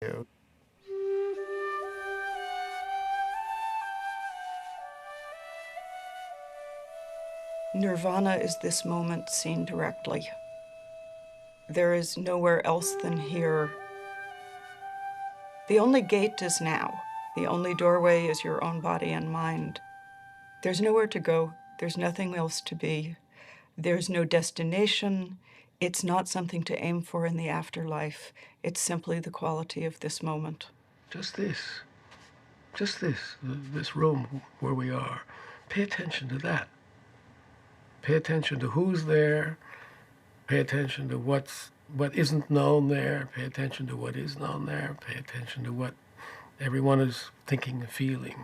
you. Nirvana is this moment seen directly. There is nowhere else than here. The only gate is now. The only doorway is your own body and mind. There's nowhere to go. There's nothing else to be. There's no destination. It's not something to aim for in the afterlife. It's simply the quality of this moment. Just this, this room where we are. Pay attention to that. Pay attention to who's there. Pay attention to what isn't known there. Pay attention to what is known there. Pay attention to what everyone is thinking and feeling,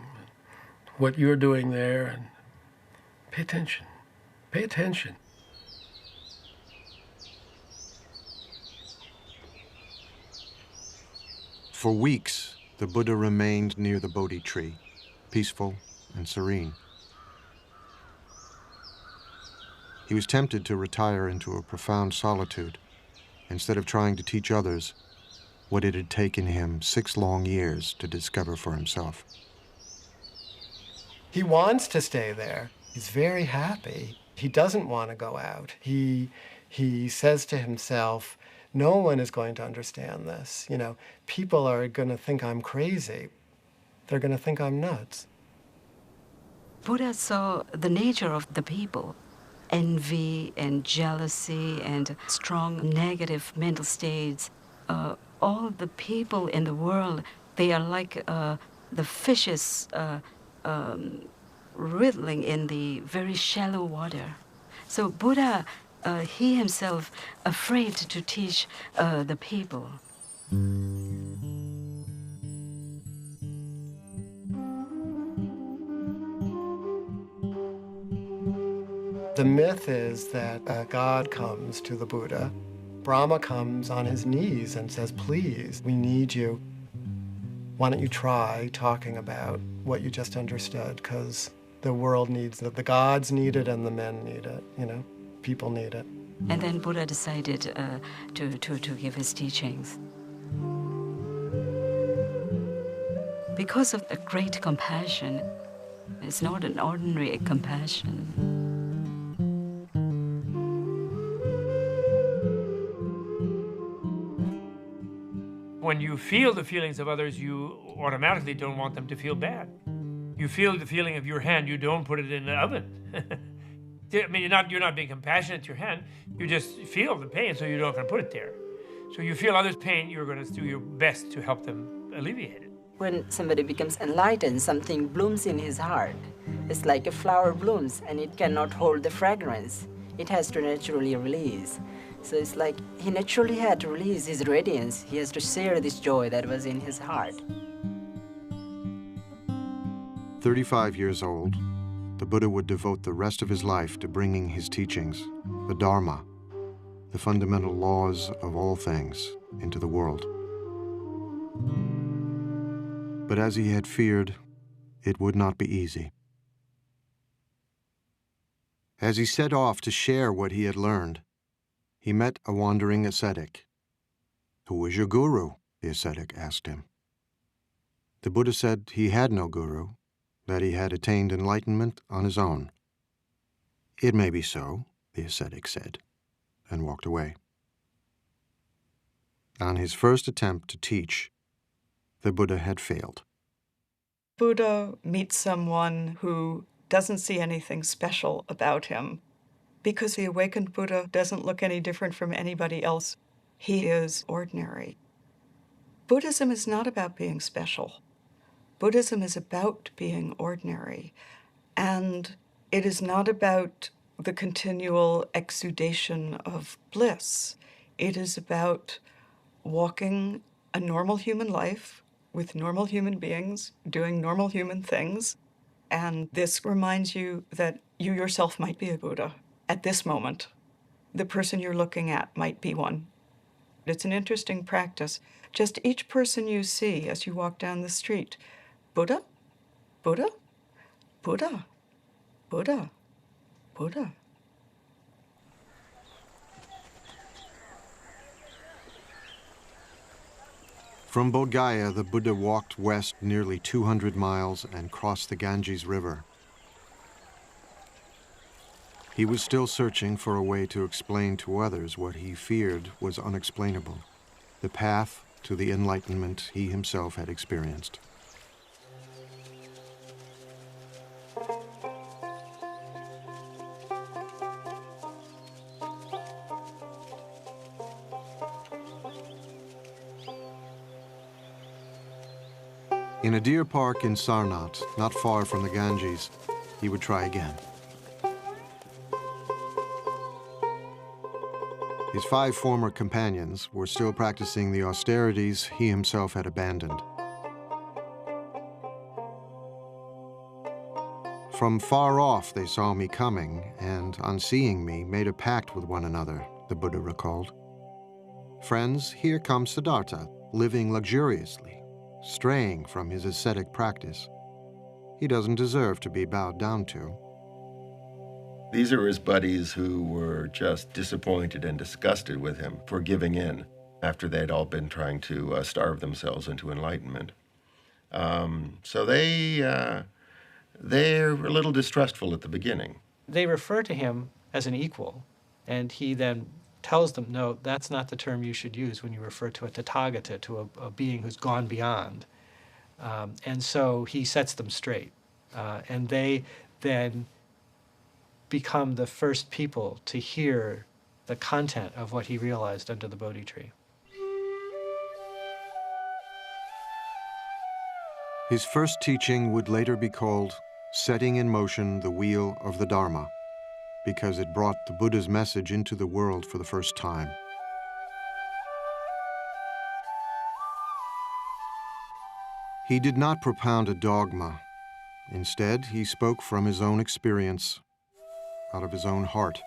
what you're doing there, and pay attention. Pay attention. For weeks, the Buddha remained near the Bodhi tree, peaceful and serene. He was tempted to retire into a profound solitude instead of trying to teach others what it had taken him 6 long years to discover for himself. He wants to stay there. He's very happy. He doesn't want to go out. He says to himself, no one is going to understand this. You know, people are going to think I'm crazy. They're going to think I'm nuts. Buddha saw the nature of the people, envy and jealousy and strong negative mental states. All the people in the world, they are like the fishes wriggling in the very shallow water. So Buddha, he himself, afraid to teach the people. The myth is that a god comes to the Buddha. Brahma comes on his knees and says, please, we need you. Why don't you try talking about what you just understood? Because the world needs it. The gods need it and the men need it, you know? People need it. And then Buddha decided to give his teachings. Because of the great compassion, it's not an ordinary compassion. When you feel the feelings of others, you automatically don't want them to feel bad. You feel the feeling of your hand, you don't put it in the oven. I mean, you're not being compassionate to your hand, you just feel the pain, so you're not going to put it there. So you feel others' pain, you're going to do your best to help them alleviate it. When somebody becomes enlightened, something blooms in his heart. It's like a flower blooms, and it cannot hold the fragrance. It has to naturally release. So it's like he naturally had to release his radiance. He has to share this joy that was in his heart. 35 years old, the Buddha would devote the rest of his life to bringing his teachings, the Dharma, the fundamental laws of all things, into the world. But as he had feared, it would not be easy. As he set off to share what he had learned, he met a wandering ascetic. "Who is your guru?" the ascetic asked him. The Buddha said he had no guru, that he had attained enlightenment on his own. "It may be so," the ascetic said, and walked away. On his first attempt to teach, the Buddha had failed. Buddha meets someone who doesn't see anything special about him, because the awakened Buddha doesn't look any different from anybody else. He is ordinary. Buddhism is not about being special. Buddhism is about being ordinary. And it is not about the continual exudation of bliss. It is about walking a normal human life with normal human beings, doing normal human things. And this reminds you that you yourself might be a Buddha. At this moment, the person you're looking at might be one. It's an interesting practice. Just each person you see as you walk down the street, Buddha, Buddha, Buddha, Buddha, Buddha. From Bodh Gaya, the Buddha walked west nearly 200 miles and crossed the Ganges River. He was still searching for a way to explain to others what he feared was unexplainable, the path to the enlightenment he himself had experienced. In a deer park in Sarnath, not far from the Ganges, he would try again. His 5 former companions were still practicing the austerities he himself had abandoned. From far off they saw me coming, and on seeing me, made a pact with one another, the Buddha recalled. Friends, here comes Siddhartha, living luxuriously, straying from his ascetic practice. He doesn't deserve to be bowed down to. These are his buddies who were just disappointed and disgusted with him for giving in after they'd all been trying to starve themselves into enlightenment. So they're a little distrustful at the beginning. They refer to him as an equal, and he then tells them, no, that's not the term you should use when you refer to a Tathagata, to a being who's gone beyond. And so he sets them straight. And they then become the first people to hear the content of what he realized under the Bodhi tree. His first teaching would later be called Setting in Motion the Wheel of the Dharma, because it brought the Buddha's message into the world for the first time. He did not propound a dogma. Instead, he spoke from his own experience, out of his own heart.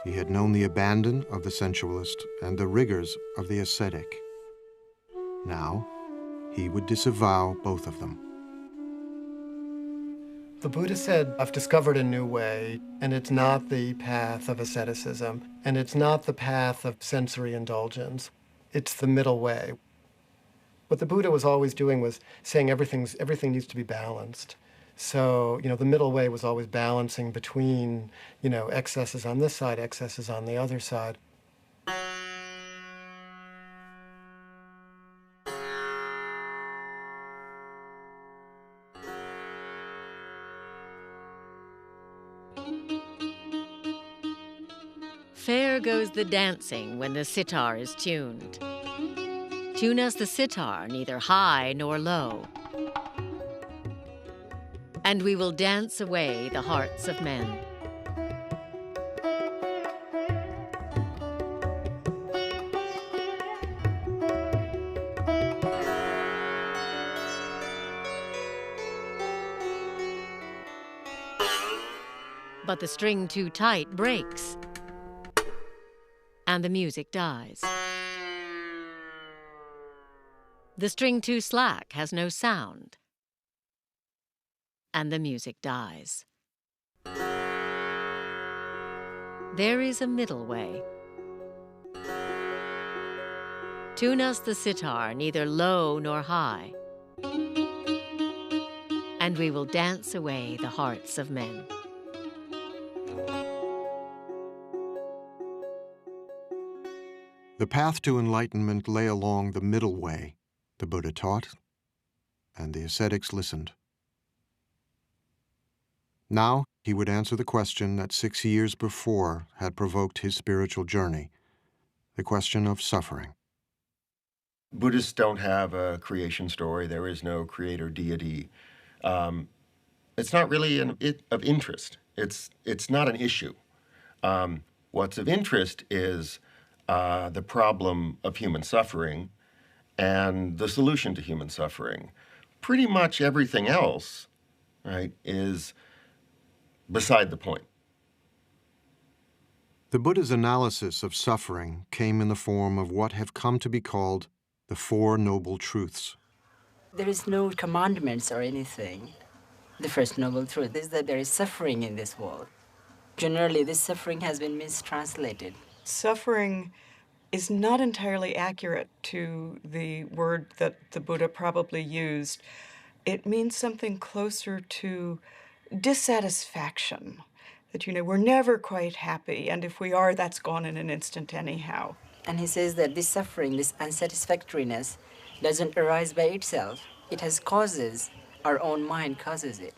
He had known the abandon of the sensualist and the rigors of the ascetic. Now, he would disavow both of them. The Buddha said, I've discovered a new way, and it's not the path of asceticism, and it's not the path of sensory indulgence. It's the middle way. What the Buddha was always doing was saying everything needs to be balanced. So, the middle way was always balancing between, excesses on this side, excesses on the other side. Fair goes the dancing when the sitar is tuned. Tune us the sitar, neither high nor low, and we will dance away the hearts of men. But the string too tight breaks, and the music dies. The string too slack has no sound, and the music dies. There is a middle way. Tune us the sitar, neither low nor high, and we will dance away the hearts of men. The path to enlightenment lay along the middle way, the Buddha taught, and the ascetics listened. Now he would answer the question that 6 years before had provoked his spiritual journey, the question of suffering. Buddhists don't have a creation story. There is no creator deity. It's not really of interest. It's not an issue. What's of interest is the problem of human suffering and the solution to human suffering. Pretty much everything else, right, is beside the point. The Buddha's analysis of suffering came in the form of what have come to be called the Four Noble Truths. There is no commandments or anything. The first noble truth is that there is suffering in this world. Generally, this suffering has been mistranslated. Suffering is not entirely accurate to the word that the Buddha probably used. It means something closer to dissatisfaction, that, we're never quite happy, and if we are, that's gone in an instant anyhow. And he says that this suffering, this unsatisfactoriness, doesn't arise by itself. It has causes. Our own mind causes it.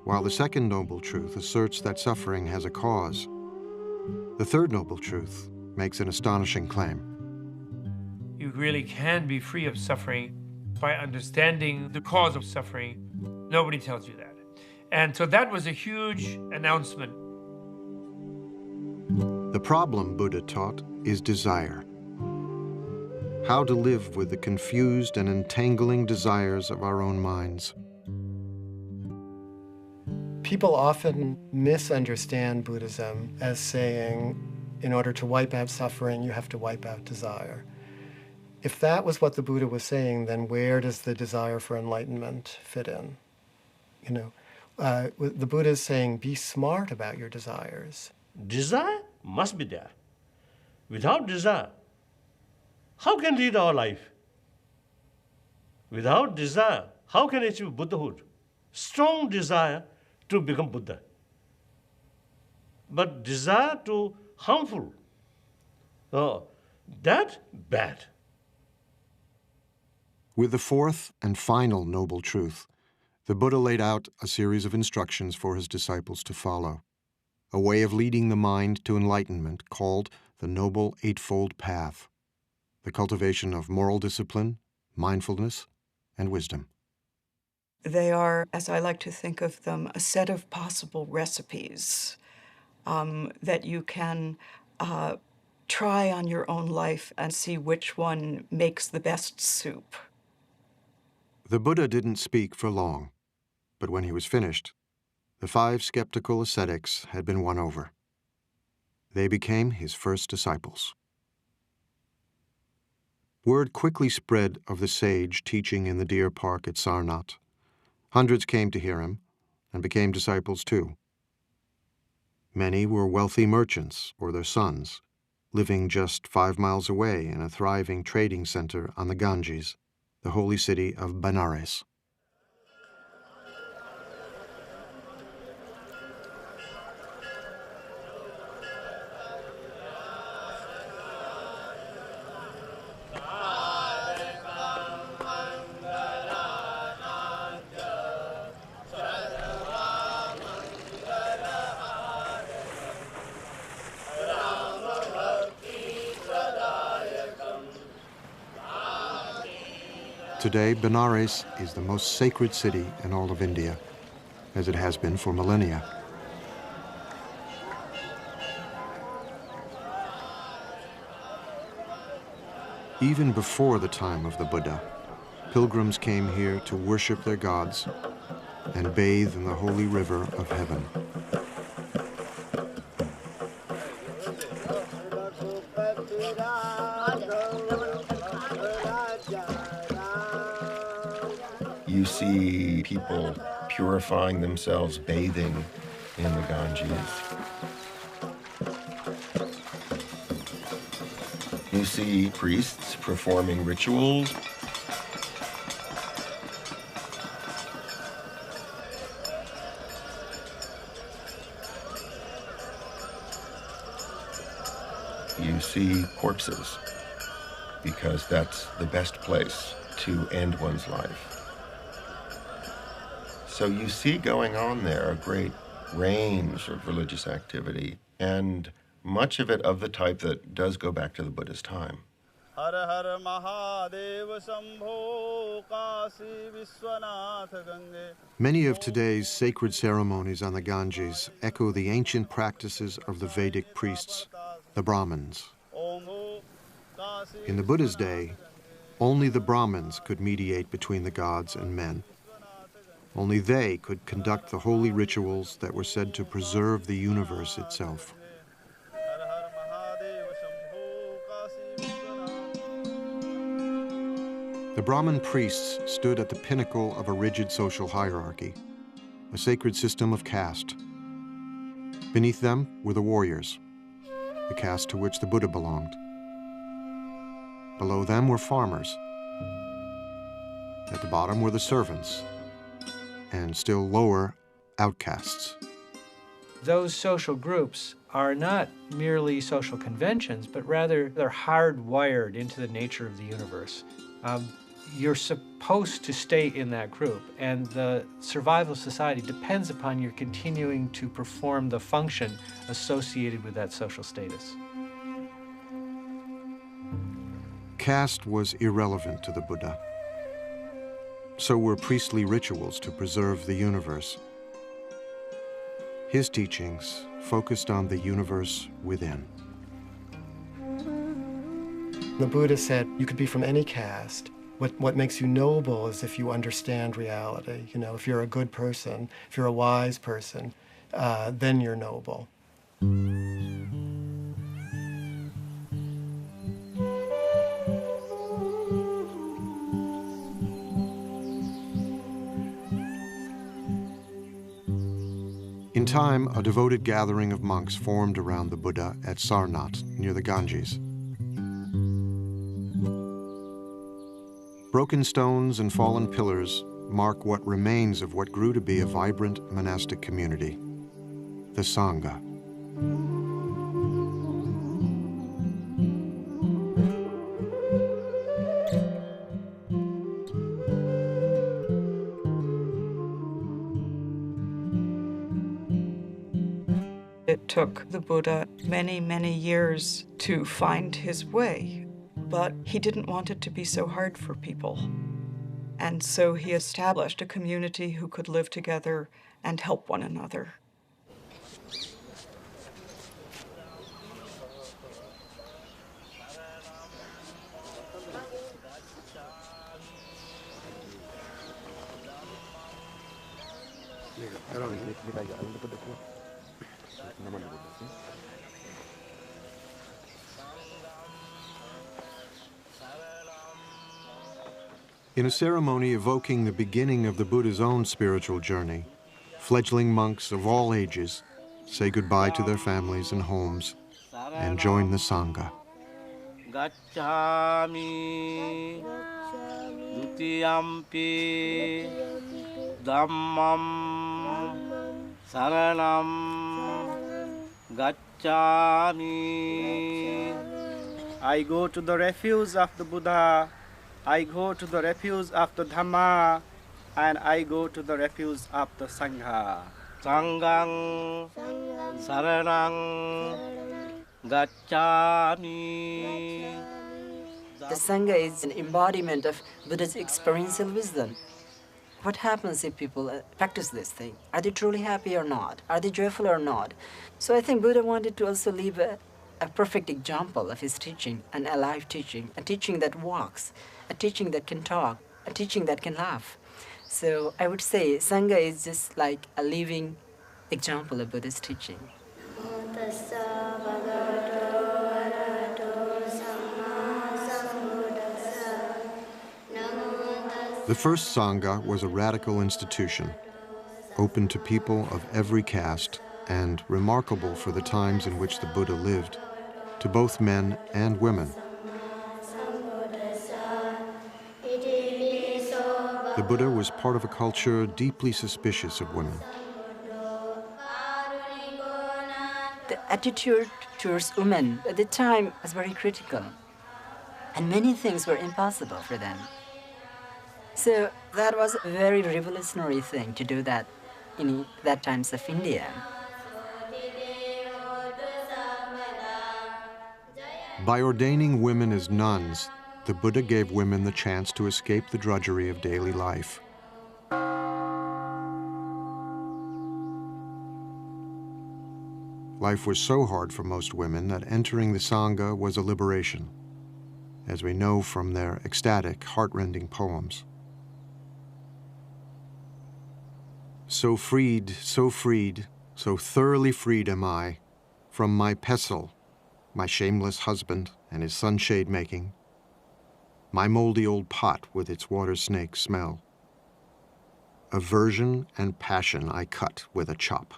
While the second noble truth asserts that suffering has a cause, the third noble truth makes an astonishing claim. You really can be free of suffering by understanding the cause of suffering. Nobody tells you that. And so that was a huge announcement. The problem, Buddha taught, is desire. How to live with the confused and entangling desires of our own minds. People often misunderstand Buddhism as saying, in order to wipe out suffering, you have to wipe out desire. If that was what the Buddha was saying, then where does the desire for enlightenment fit in? The Buddha is saying, be smart about your desires. Desire must be there. Without desire, how can lead our life? Without desire, how can achieve Buddhahood? Strong desire to become Buddha. But desire to harmful, that bad. With the fourth and final noble truth, the Buddha laid out a series of instructions for his disciples to follow, a way of leading the mind to enlightenment called the Noble Eightfold Path, the cultivation of moral discipline, mindfulness, and wisdom. They are, as I like to think of them, a set of possible recipes that you can try on your own life and see which one makes the best soup. The Buddha didn't speak for long, but when he was finished, the 5 skeptical ascetics had been won over. They became his first disciples. Word quickly spread of the sage teaching in the deer park at Sarnath. Hundreds came to hear him and became disciples too. Many were wealthy merchants or their sons, living just 5 miles away in a thriving trading center on the Ganges, the holy city of Benares. Today, Benares is the most sacred city in all of India, as it has been for millennia. Even before the time of the Buddha, pilgrims came here to worship their gods and bathe in the holy river of heaven. You see people purifying themselves, bathing in the Ganges. You see priests performing rituals. You see corpses, because that's the best place to end one's life. So you see going on there a great range of religious activity, and much of it of the type that does go back to the Buddha's time. Many of today's sacred ceremonies on the Ganges echo the ancient practices of the Vedic priests, the Brahmins. In the Buddha's day, only the Brahmins could mediate between the gods and men. Only they could conduct the holy rituals that were said to preserve the universe itself. The Brahmin priests stood at the pinnacle of a rigid social hierarchy, a sacred system of caste. Beneath them were the warriors, the caste to which the Buddha belonged. Below them were farmers. At the bottom were the servants, and still lower, outcasts. Those social groups are not merely social conventions, but rather they're hardwired into the nature of the universe. You're supposed to stay in that group, and the survival of society depends upon your continuing to perform the function associated with that social status. Caste was irrelevant to the Buddha. So were priestly rituals to preserve the universe. His teachings focused on the universe within. The Buddha said you could be from any caste. What makes you noble is if you understand reality. You know, if you're a good person, if you're a wise person, then you're noble. In time, a devoted gathering of monks formed around the Buddha at Sarnath, near the Ganges. Broken stones and fallen pillars mark what remains of what grew to be a vibrant monastic community, the Sangha. It took the Buddha many, many years to find his way, but he didn't want it to be so hard for people. And so he established a community who could live together and help one another. In a ceremony evoking the beginning of the Buddha's own spiritual journey, fledgling monks of all ages say goodbye to their families and homes and join the Sangha. Gacchami dutiyampi dhammam saranam gacchami. I go to the refuge of the Buddha, I go to the refuge of the Dhamma, and I go to the refuge of the Sangha. Sanghang saranang gacchami. The Sangha is an embodiment of Buddha's experiential wisdom. What happens if people practice this thing? Are they truly happy or not? Are they joyful or not? So I think Buddha wanted to also leave a perfect example of his teaching, an alive teaching, a teaching that walks, a teaching that can talk, a teaching that can laugh. So I would say Sangha is just like a living example of Buddha's teaching. The first Sangha was a radical institution, open to people of every caste and remarkable for the times in which the Buddha lived, to both men and women. The Buddha was part of a culture deeply suspicious of women. The attitude towards women at the time was very critical, and many things were impossible for them. So that was a very revolutionary thing to do that in that times of India. By ordaining women as nuns, the Buddha gave women the chance to escape the drudgery of daily life. Life was so hard for most women that entering the Sangha was a liberation, as we know from their ecstatic, heart-rending poems. So freed, so thoroughly freed am I from my pestle, my shameless husband and his sunshade making, my moldy old pot with its water snake smell. Aversion and passion I cut with a chop.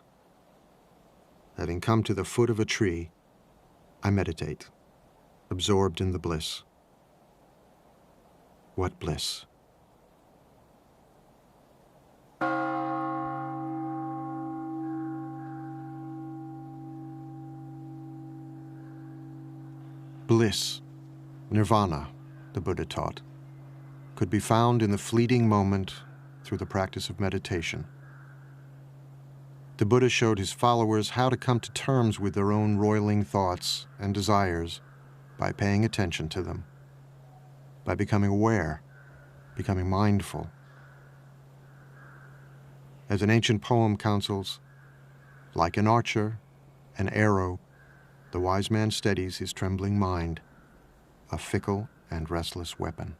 Having come to the foot of a tree, I meditate, absorbed in the bliss. What bliss? Bliss, nirvana, the Buddha taught, could be found in the fleeting moment through the practice of meditation. The Buddha showed his followers how to come to terms with their own roiling thoughts and desires by paying attention to them, by becoming aware, becoming mindful. As an ancient poem counsels, like an archer, an arrow, the wise man steadies his trembling mind, a fickle and restless weapon.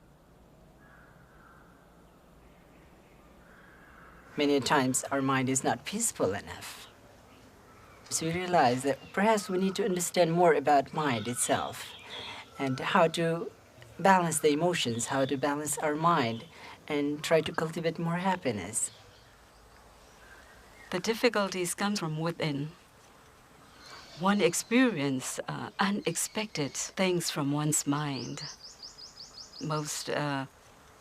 Many times our mind is not peaceful enough. So we realize that perhaps we need to understand more about mind itself and how to balance the emotions, how to balance our mind and try to cultivate more happiness. The difficulties come from within. One experiences unexpected things from one's mind. Most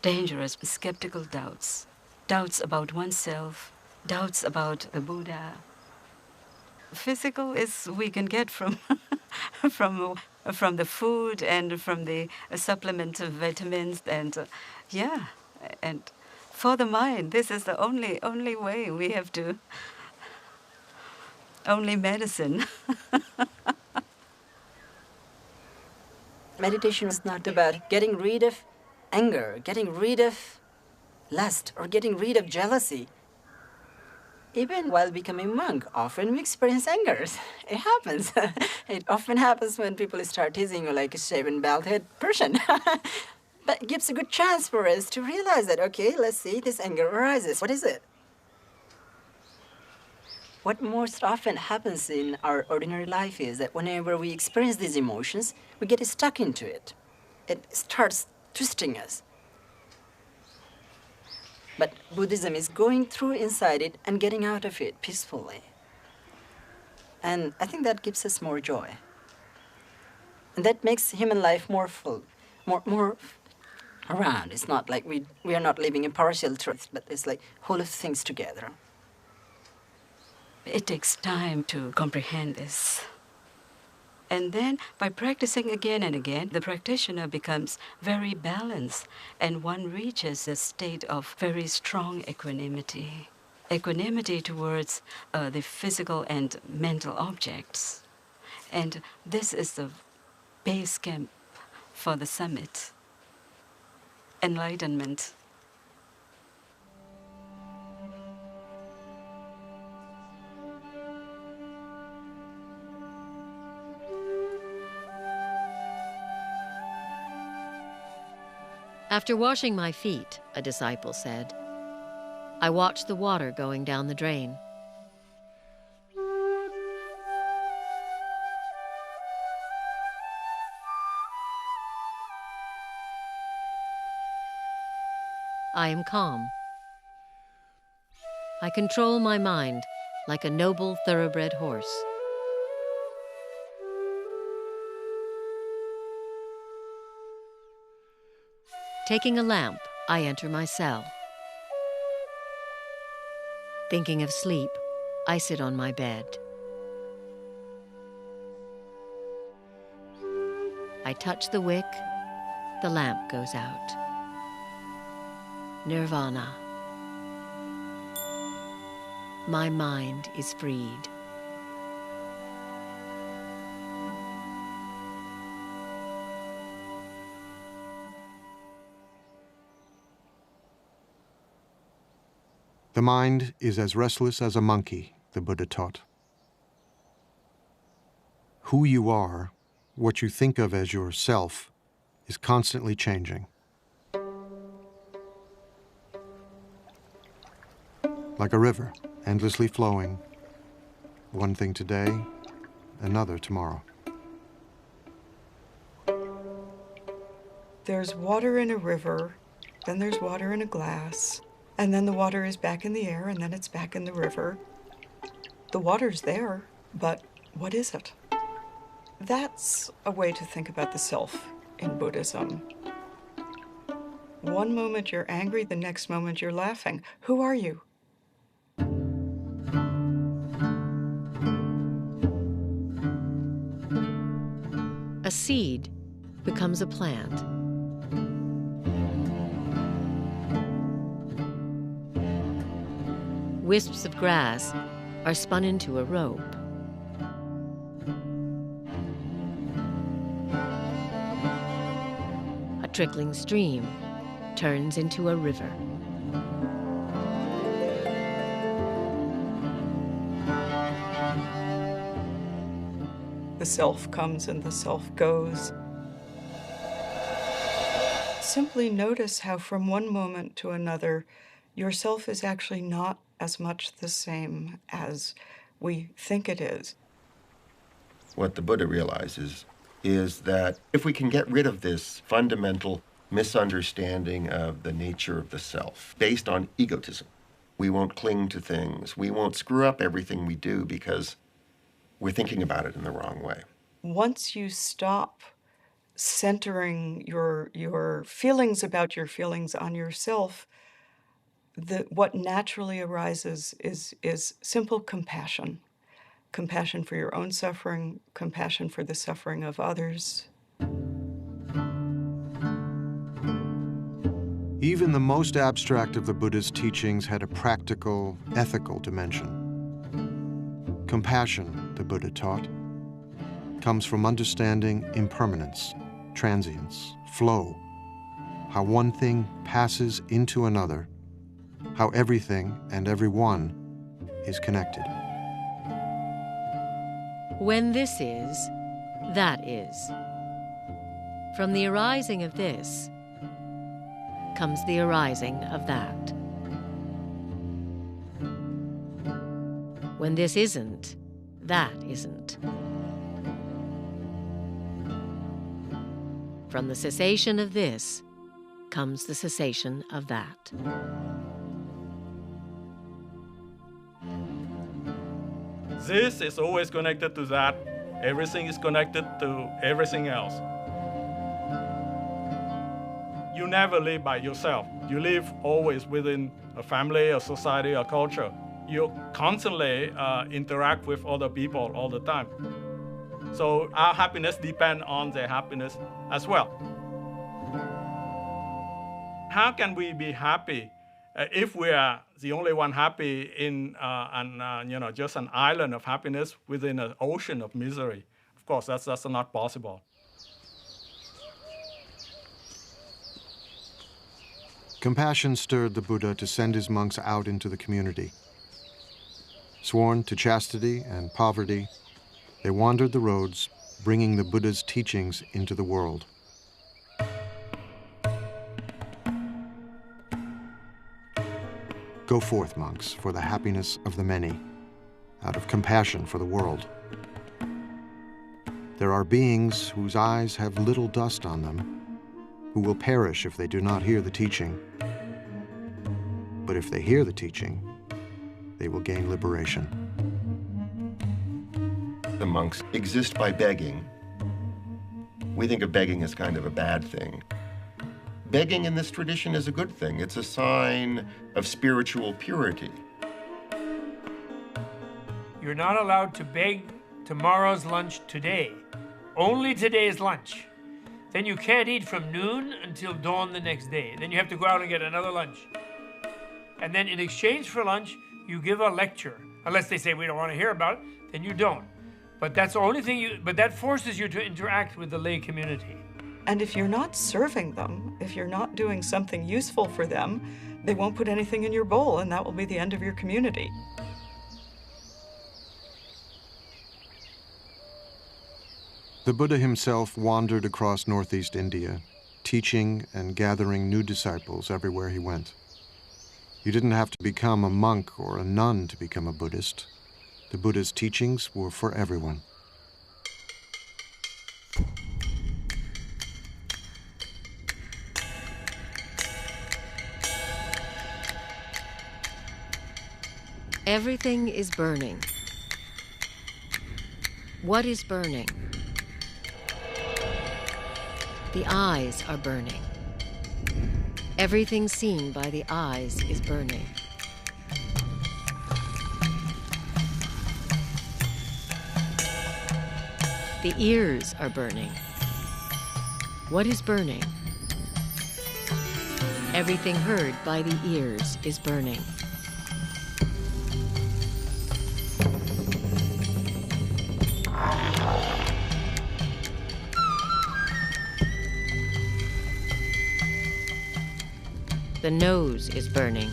dangerous, skeptical doubts. Doubts about oneself, doubts about the Buddha. Physical is we can get from from the food and from the supplement of vitamins and and for the mind, this is the only way we have to. Only medicine. Meditation is not about getting rid of anger, getting rid of lust, or getting rid of jealousy. Even while becoming monk, often we experience angers. It happens. It often happens when people start teasing you like a shaven, bald-headed person. But it gives a good chance for us to realize that, okay, let's see, this anger arises. What is it? What most often happens in our ordinary life is that whenever we experience these emotions, we get stuck into it. It starts twisting us. But Buddhism is going through inside it and getting out of it peacefully. And I think that gives us more joy. And that makes human life more full, more around. It's not like we are not living in partial truth, but it's like whole of things together. It takes time to comprehend this. And then, by practicing again and again, the practitioner becomes very balanced, and one reaches a state of very strong equanimity. Equanimity towards the physical and mental objects. And this is the base camp for the summit. Enlightenment. After washing my feet, a disciple said, I watched the water going down the drain. I am calm. I control my mind like a noble thoroughbred horse. Taking a lamp, I enter my cell. Thinking of sleep, I sit on my bed. I touch the wick, the lamp goes out. Nirvana. My mind is freed. The mind is as restless as a monkey, the Buddha taught. Who you are, what you think of as your self, is constantly changing. Like a river, endlessly flowing, one thing today, another tomorrow. There's water in a river, then there's water in a glass, and then the water is back in the air, and then it's back in the river. The water's there, but what is it? That's a way to think about the self in Buddhism. One moment you're angry, the next moment you're laughing. Who are you? A seed becomes a plant. Wisps of grass are spun into a rope. A trickling stream turns into a river. The self comes and the self goes. Simply notice how from one moment to another, yourself is actually not as much the same as we think it is. What the Buddha realizes is that if we can get rid of this fundamental misunderstanding of the nature of the self based on egotism, we won't cling to things. We won't screw up everything we do because we're thinking about it in the wrong way. Once you stop centering your feelings about your feelings on yourself, what naturally arises is simple compassion. Compassion for your own suffering, compassion for the suffering of others. Even the most abstract of the Buddha's teachings had a practical, ethical dimension. Compassion, the Buddha taught, comes from understanding impermanence, transience, flow, how one thing passes into another, how everything and everyone is connected. When this is, that is. From the arising of this comes the arising of that. When this isn't, that isn't. From the cessation of this comes the cessation of that. This is always connected to that. Everything is connected to everything else. You never live by yourself. You live always within a family, a society, a culture. You constantly interact with other people all the time. So our happiness depends on their happiness as well. How can we be happy if we are the only one happy in just an island of happiness within an ocean of misery? Of course, that's not possible. Compassion stirred the Buddha to send his monks out into the community. Sworn to chastity and poverty, they wandered the roads, bringing the Buddha's teachings into the world. Go forth, monks, for the happiness of the many, out of compassion for the world. There are beings whose eyes have little dust on them, who will perish if they do not hear the teaching. But if they hear the teaching, they will gain liberation. The monks exist by begging. We think of begging as kind of a bad thing. Begging in this tradition is a good thing. It's a sign of spiritual purity. You're not allowed to beg tomorrow's lunch today. Only today's lunch. Then you can't eat from noon until dawn the next day. Then you have to go out and get another lunch. And then in exchange for lunch, you give a lecture. Unless they say we don't want to hear about it, then you don't. But that's the only thing but that forces you to interact with the lay community. And if you're not serving them, if you're not doing something useful for them, they won't put anything in your bowl, and that will be the end of your community. The Buddha himself wandered across northeast India, teaching and gathering new disciples everywhere he went. You didn't have to become a monk or a nun to become a Buddhist. The Buddha's teachings were for everyone. Everything is burning. What is burning? The eyes are burning. Everything seen by the eyes is burning. The ears are burning. What is burning? Everything heard by the ears is burning. The nose is burning.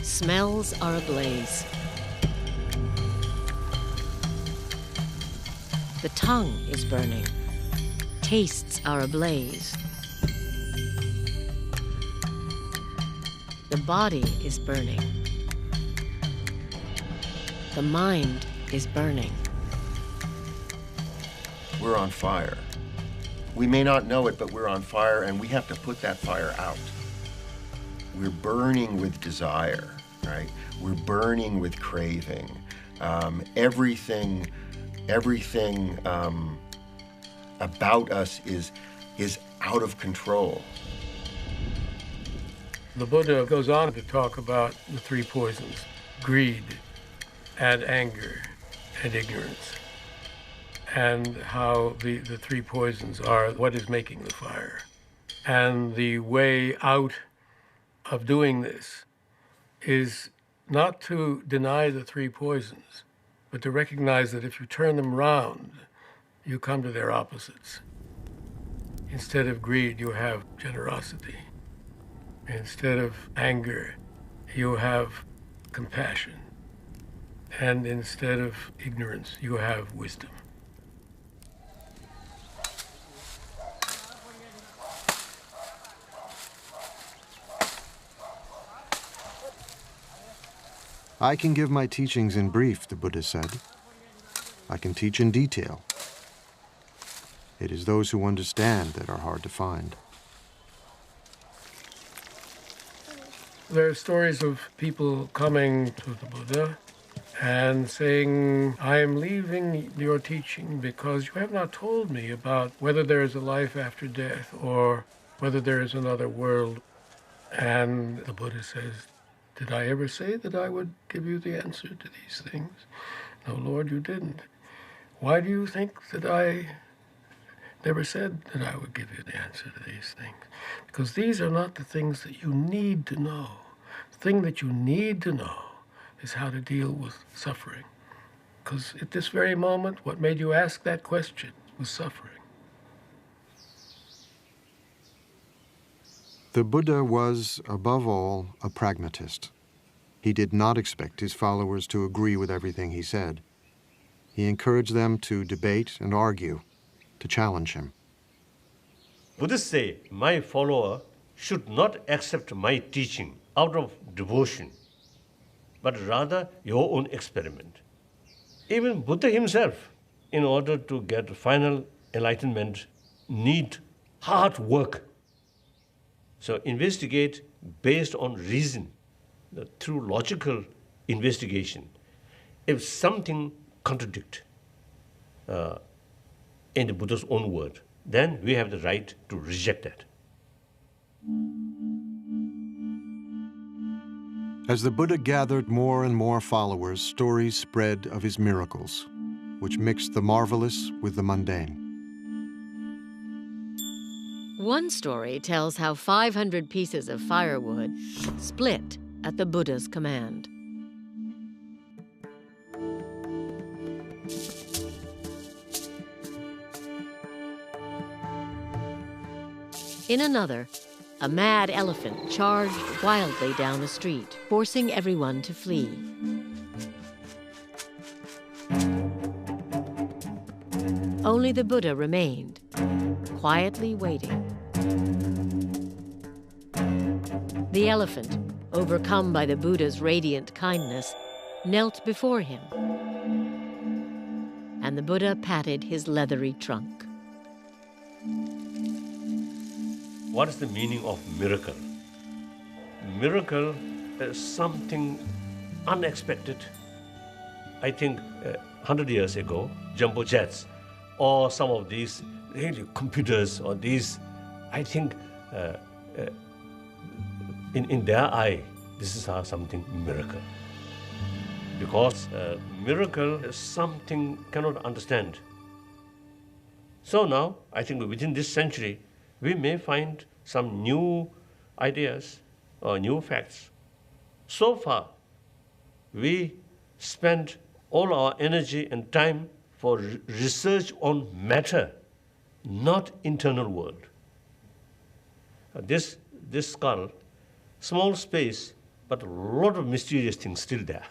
Smells are ablaze. The tongue is burning. Tastes are ablaze. The body is burning. The mind is burning. We're on fire. We may not know it, but we're on fire, and we have to put that fire out. We're burning with desire, right? We're burning with craving. Everything about us is out of control. The Buddha goes on to talk about the three poisons: greed and anger and ignorance, and how the three poisons are what is making the fire. And the way out of doing this is not to deny the three poisons, but to recognize that if you turn them round, you come to their opposites. Instead of greed, you have generosity. Instead of anger, you have compassion. And instead of ignorance, you have wisdom. I can give my teachings in brief, the Buddha said. I can teach in detail. It is those who understand that are hard to find. There are stories of people coming to the Buddha and saying, I am leaving your teaching because you have not told me about whether there is a life after death or whether there is another world. And the Buddha says, did I ever say that I would give you the answer to these things? No, Lord, you didn't. Why do you think that I never said that I would give you the answer to these things? Because these are not the things that you need to know. The thing that you need to know is how to deal with suffering. Because at this very moment, what made you ask that question was suffering. The Buddha was, above all, a pragmatist. He did not expect his followers to agree with everything he said. He encouraged them to debate and argue, to challenge him. Buddhists say, my follower should not accept my teaching out of devotion, but rather your own experiment. Even Buddha himself, in order to get final enlightenment, need hard work. So investigate based on reason, through logical investigation. If something contradicts in the Buddha's own word, then we have the right to reject that. As the Buddha gathered more and more followers, stories spread of his miracles, which mixed the marvelous with the mundane. One story tells how 500 pieces of firewood split at the Buddha's command. In another, a mad elephant charged wildly down a street, forcing everyone to flee. Only the Buddha remained, quietly waiting. The elephant, overcome by the Buddha's radiant kindness, knelt before him, and the Buddha patted his leathery trunk. What is the meaning of miracle? Miracle is something unexpected, I think 100 years ago, jumbo jets or some of these really computers or these, I think in their eye, this is something miracle. Because miracle is something cannot understand. So now, I think within this century, we may find some new ideas or new facts. So far, we spend all our energy and time for research on matter, not internal world. This skull, small space, but a lot of mysterious things still there.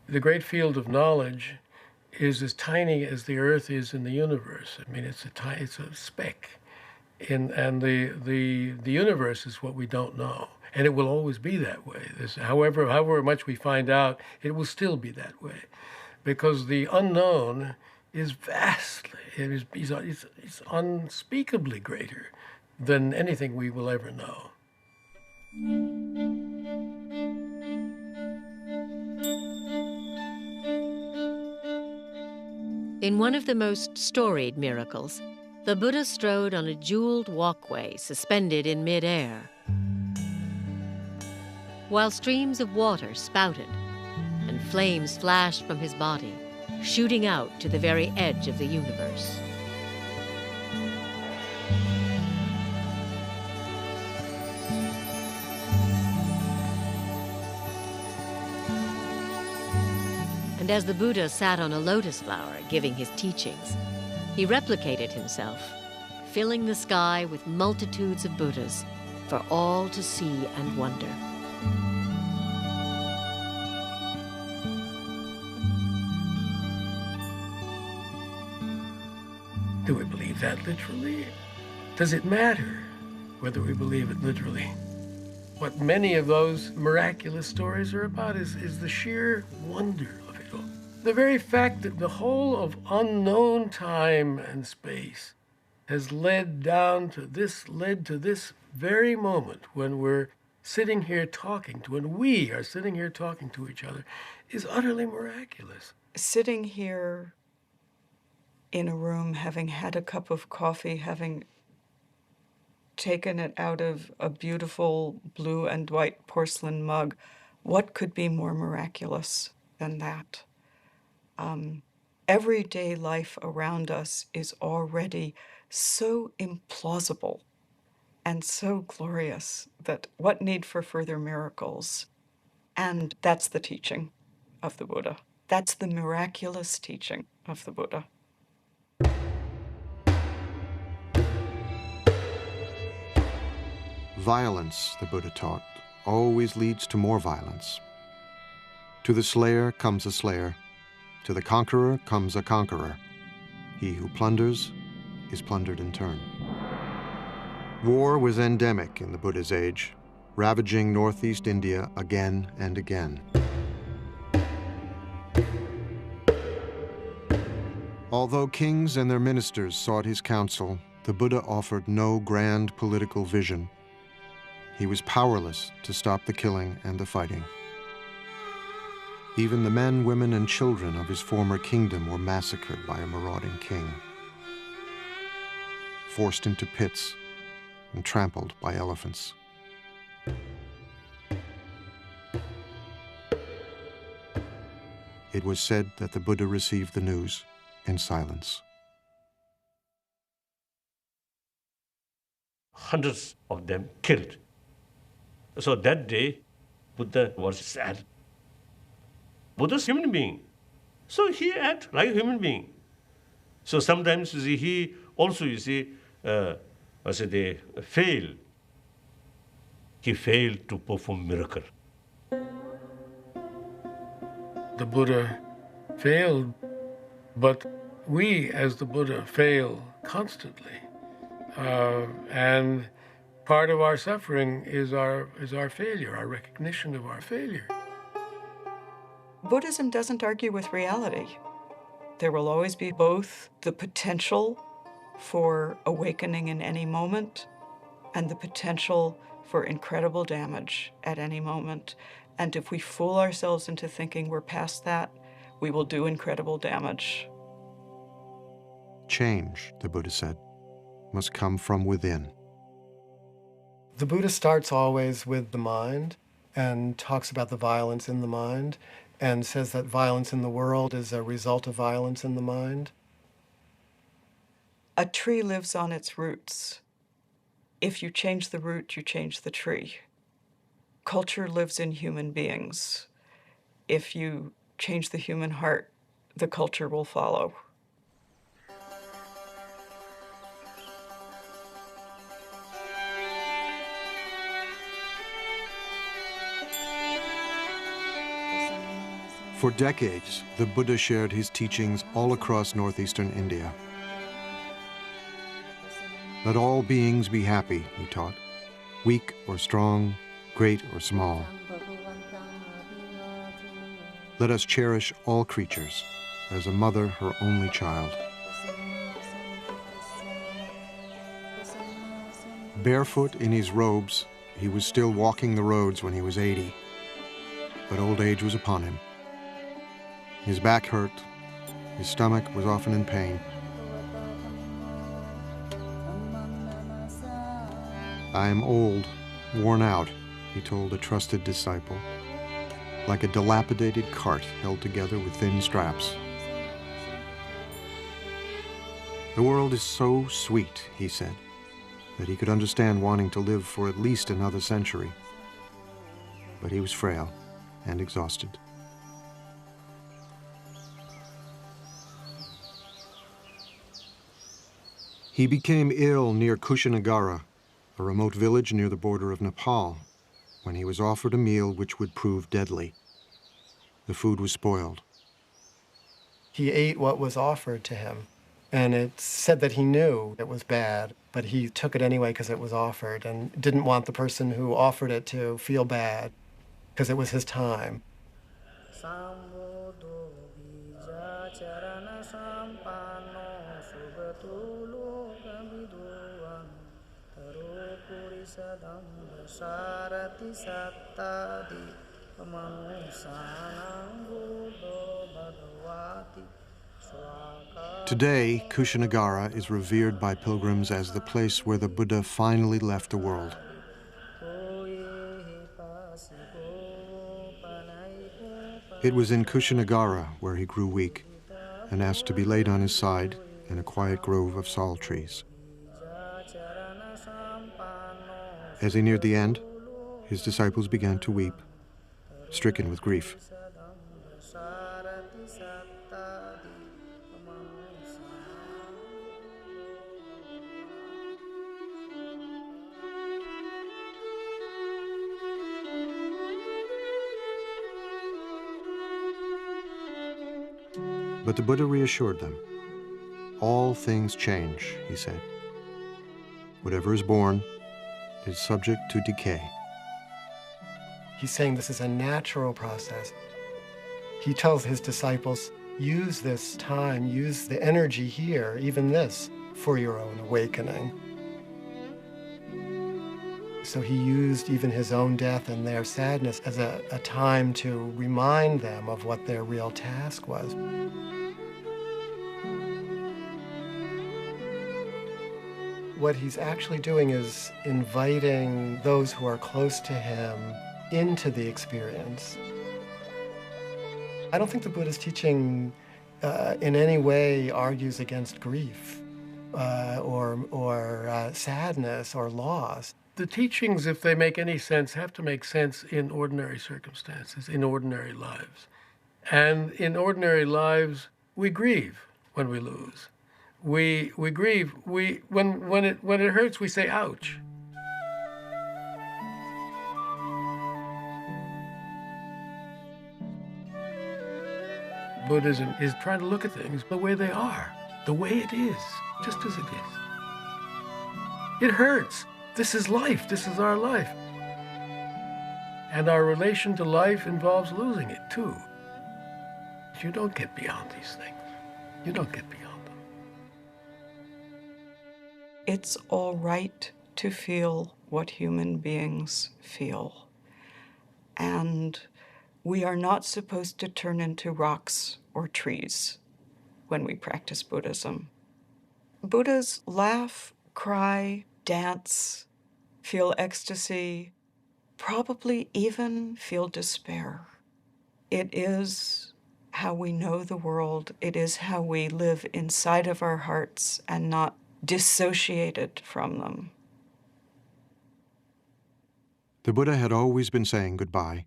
The great field of knowledge is as tiny as the Earth is in the universe. I mean, it's a speck, and the universe is what we don't know, and it will always be that way. However much we find out, it will still be that way, because the unknown is vastly, it's unspeakably greater than anything we will ever know. In one of the most storied miracles, the Buddha strode on a jeweled walkway suspended in midair, while streams of water spouted and flames flashed from his body, shooting out to the very edge of the universe. And as the Buddha sat on a lotus flower giving his teachings, he replicated himself, filling the sky with multitudes of Buddhas for all to see and wonder. Do we believe that literally? Does it matter whether we believe it literally? What many of those miraculous stories are about is the sheer wonder of it all. The very fact that the whole of unknown time and space has led to this very moment when we're sitting here talking to, when we are sitting here talking to each other, is utterly miraculous. Sitting here in a room, having had a cup of coffee, having taken it out of a beautiful blue and white porcelain mug, what could be more miraculous than that? Everyday life around us is already so implausible and so glorious that what need for further miracles? And that's the teaching of the Buddha. That's the miraculous teaching of the Buddha. Violence, the Buddha taught, always leads to more violence. To the slayer comes a slayer. To the conqueror comes a conqueror. He who plunders is plundered in turn. War was endemic in the Buddha's age, ravaging northeast India again and again. Although kings and their ministers sought his counsel, the Buddha offered no grand political vision. He was powerless to stop the killing and the fighting. Even the men, women, and children of his former kingdom were massacred by a marauding king, forced into pits and trampled by elephants. It was said that the Buddha received the news in silence. Hundreds of them killed. So that day, Buddha was sad. Buddha's a human being. So he acted like a human being. So sometimes you see, he also, they fail. He failed to perform miracle. The Buddha failed, but we as the Buddha fail constantly. And part of our suffering is our failure, our recognition of our failure. Buddhism doesn't argue with reality. There will always be both the potential for awakening in any moment and the potential for incredible damage at any moment. And if we fool ourselves into thinking we're past that, we will do incredible damage. Change, the Buddha said, must come from within. The Buddha starts always with the mind and talks about the violence in the mind and says that violence in the world is a result of violence in the mind. A tree lives on its roots. If you change the root, you change the tree. Culture lives in human beings. If you change the human heart, the culture will follow. For decades, the Buddha shared his teachings all across northeastern India. Let all beings be happy, he taught, weak or strong, great or small. Let us cherish all creatures as a mother her only child. Barefoot in his robes, he was still walking the roads when he was 80, but old age was upon him. His back hurt, his stomach was often in pain. I am old, worn out, he told a trusted disciple, like a dilapidated cart held together with thin straps. The world is so sweet, he said, that he could understand wanting to live for at least another century. But he was frail and exhausted. He became ill near Kushinagara, a remote village near the border of Nepal, when he was offered a meal which would prove deadly. The food was spoiled. He ate what was offered to him, and it's said that he knew it was bad, but he took it anyway because it was offered and didn't want the person who offered it to feel bad because it was his time. Today, Kushinagara is revered by pilgrims as the place where the Buddha finally left the world. It was in Kushinagara where he grew weak and asked to be laid on his side in a quiet grove of sal trees. As he neared the end, his disciples began to weep, stricken with grief. But the Buddha reassured them. All things change, he said. Whatever is born is subject to decay. He's saying this is a natural process. He tells his disciples, use this time, use the energy here, even this, for your own awakening. So he used even his own death and their sadness as a time to remind them of what their real task was. What he's actually doing is inviting those who are close to him into the experience. I don't think the Buddha's teaching in any way argues against grief or sadness or loss. The teachings, if they make any sense, have to make sense in ordinary circumstances, in ordinary lives. And in ordinary lives, we grieve when we lose. We grieve. When it hurts, we say, ouch. Buddhism is trying to look at things the way they are, the way it is, just as it is. It hurts. This is life. This is our life. And our relation to life involves losing it, too. You don't get beyond these things. You don't get beyond them. It's all right to feel what human beings feel. And we are not supposed to turn into rocks or trees when we practice Buddhism. Buddhas laugh, cry, dance, feel ecstasy, probably even feel despair. It is how we know the world. It is how we live inside of our hearts and not dissociated from them. The Buddha had always been saying goodbye.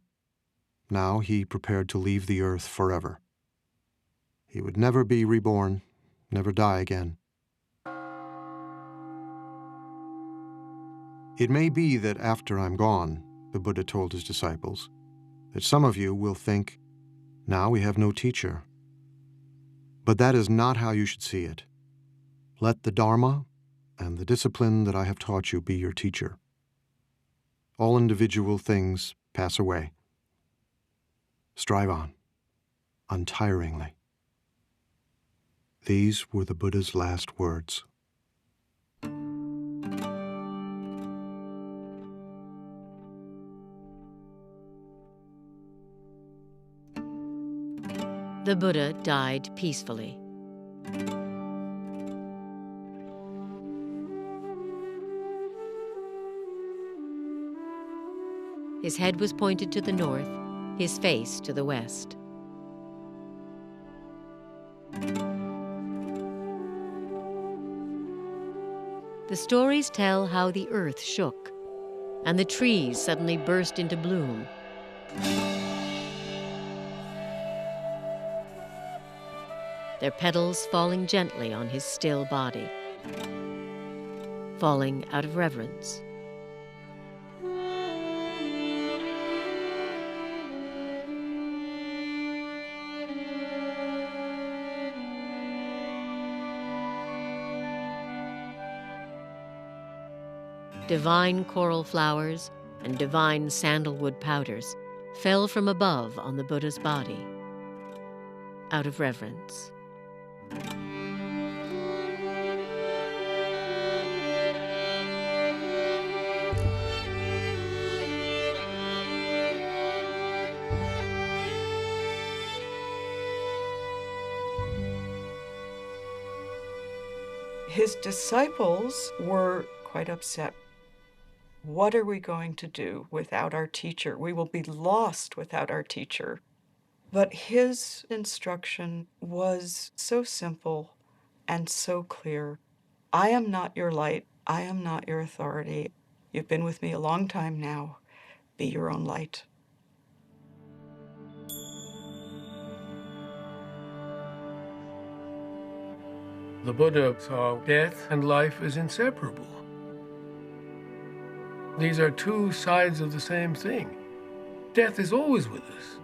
Now he prepared to leave the earth forever. He would never be reborn, never die again. It may be that after I'm gone, the Buddha told his disciples, that some of you will think, now we have no teacher. But that is not how you should see it. Let the Dharma and the discipline that I have taught you be your teacher. All individual things pass away. Strive on, untiringly. These were the Buddha's last words. The Buddha died peacefully. His head was pointed to the north, his face to the west. The stories tell how the earth shook, and the trees suddenly burst into bloom. Their petals falling gently on his still body, falling out of reverence. Divine coral flowers and divine sandalwood powders fell from above on the Buddha's body, out of reverence. His disciples were quite upset. What are we going to do without our teacher? We will be lost without our teacher. But his instruction was so simple and so clear. I am not your light. I am not your authority. You've been with me a long time now. Be your own light. The Buddha saw death and life as inseparable. These are two sides of the same thing. Death is always with us.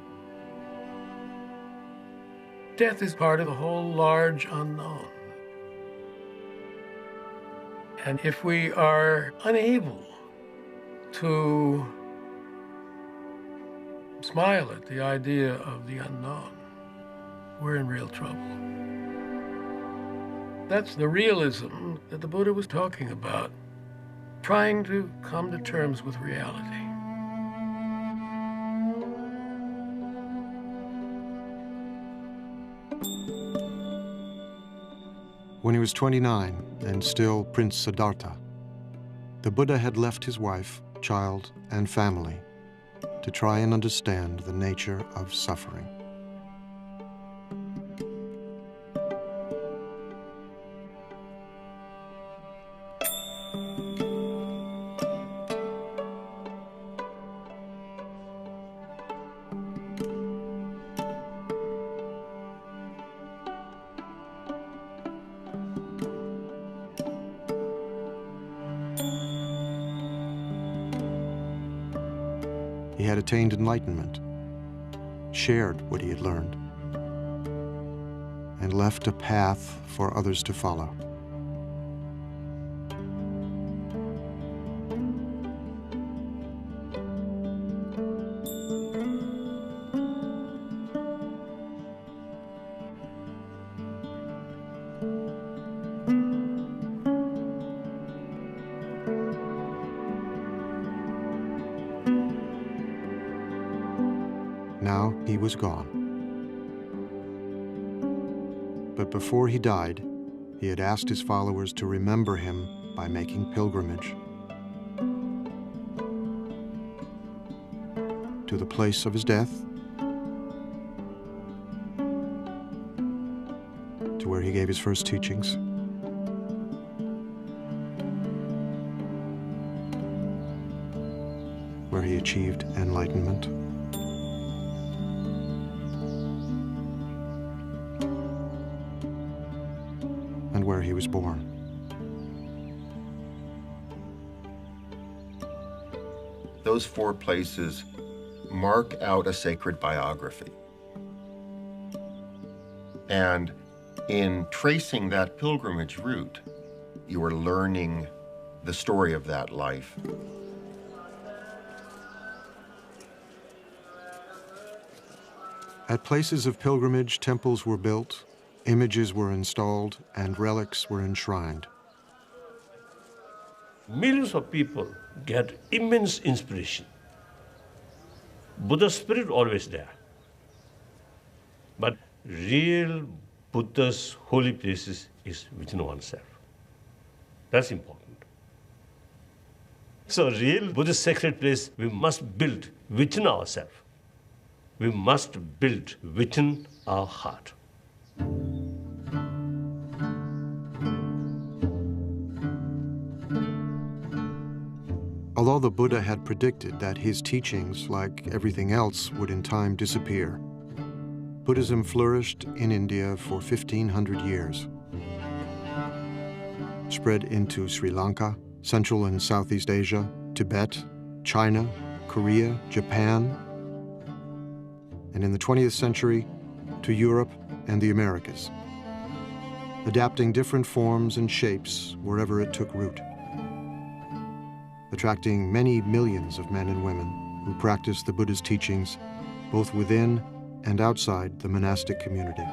Death is part of the whole large unknown. And if we are unable to smile at the idea of the unknown, we're in real trouble. That's the realism that the Buddha was talking about, trying to come to terms with reality. When he was 29 and still Prince Siddhartha, the Buddha had left his wife, child, and family to try and understand the nature of suffering. He had attained enlightenment, shared what he had learned, and left a path for others to follow. Now he was gone. But before he died, he had asked his followers to remember him by making pilgrimage to the place of his death, to where he gave his first teachings, where he achieved enlightenment, and where he was born. Those 4 places mark out a sacred biography. And in tracing that pilgrimage route, you are learning the story of that life. At places of pilgrimage, temples were built, images were installed, and relics were enshrined. Millions of people get immense inspiration. Buddha's spirit always there. But real Buddha's holy places is within oneself. That's important. So real Buddhist sacred place we must build within ourselves. We must build within our heart. Although the Buddha had predicted that his teachings, like everything else, would in time disappear, Buddhism flourished in India for 1,500 years. Spread into Sri Lanka, Central and Southeast Asia, Tibet, China, Korea, Japan, and in the 20th century, to Europe and the Americas, adapting different forms and shapes wherever it took root, attracting many millions of men and women who practice the Buddha's teachings both within and outside the monastic community.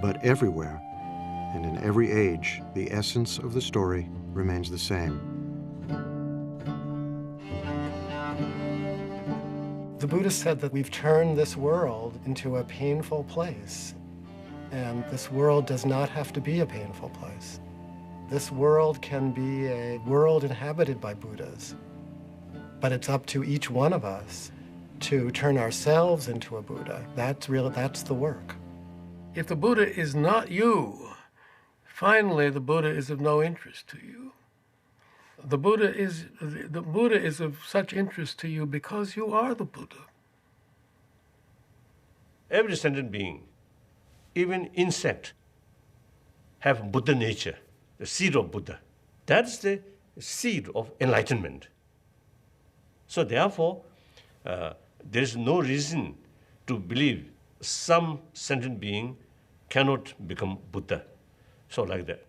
But everywhere and in every age, the essence of the story remains the same. The Buddha said that we've turned this world into a painful place. And this world does not have to be a painful place. This world can be a world inhabited by Buddhas. But it's up to each one of us to turn ourselves into a Buddha. That's the work. If the Buddha is not you, finally the Buddha is of no interest to you. The Buddha is of such interest to you because you are the Buddha. Every sentient being, even insect, have Buddha nature, the seed of Buddha. That's the seed of enlightenment. So therefore, there is no reason to believe some sentient being cannot become Buddha. So like that.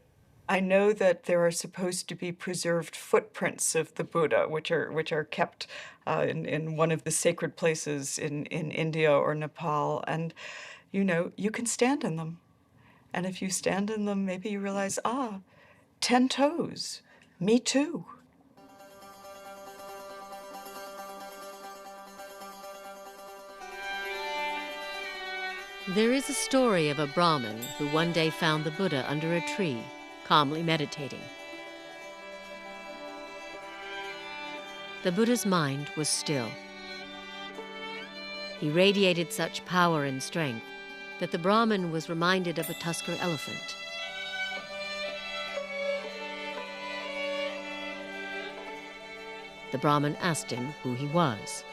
I know that there are supposed to be preserved footprints of the Buddha, which are kept in one of the sacred places in India or Nepal. And, you can stand in them. And if you stand in them, maybe you realize, 10 toes, me too. There is a story of a Brahmin who one day found the Buddha under a tree, calmly meditating. The Buddha's mind was still. He radiated such power and strength that the Brahmin was reminded of a tusker elephant. The Brahmin asked him who he was.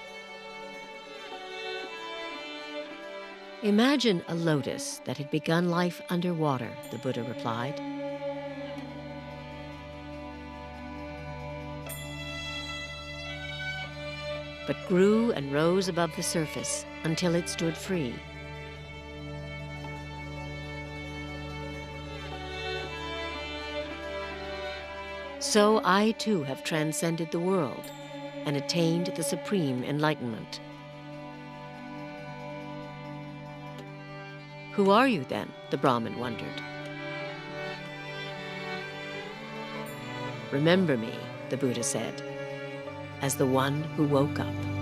Imagine a lotus that had begun life underwater, the Buddha replied. But grew and rose above the surface until it stood free. So I too have transcended the world and attained the supreme enlightenment. Who are you then? The Brahmin wondered. Remember me, the Buddha said, as the one who woke up.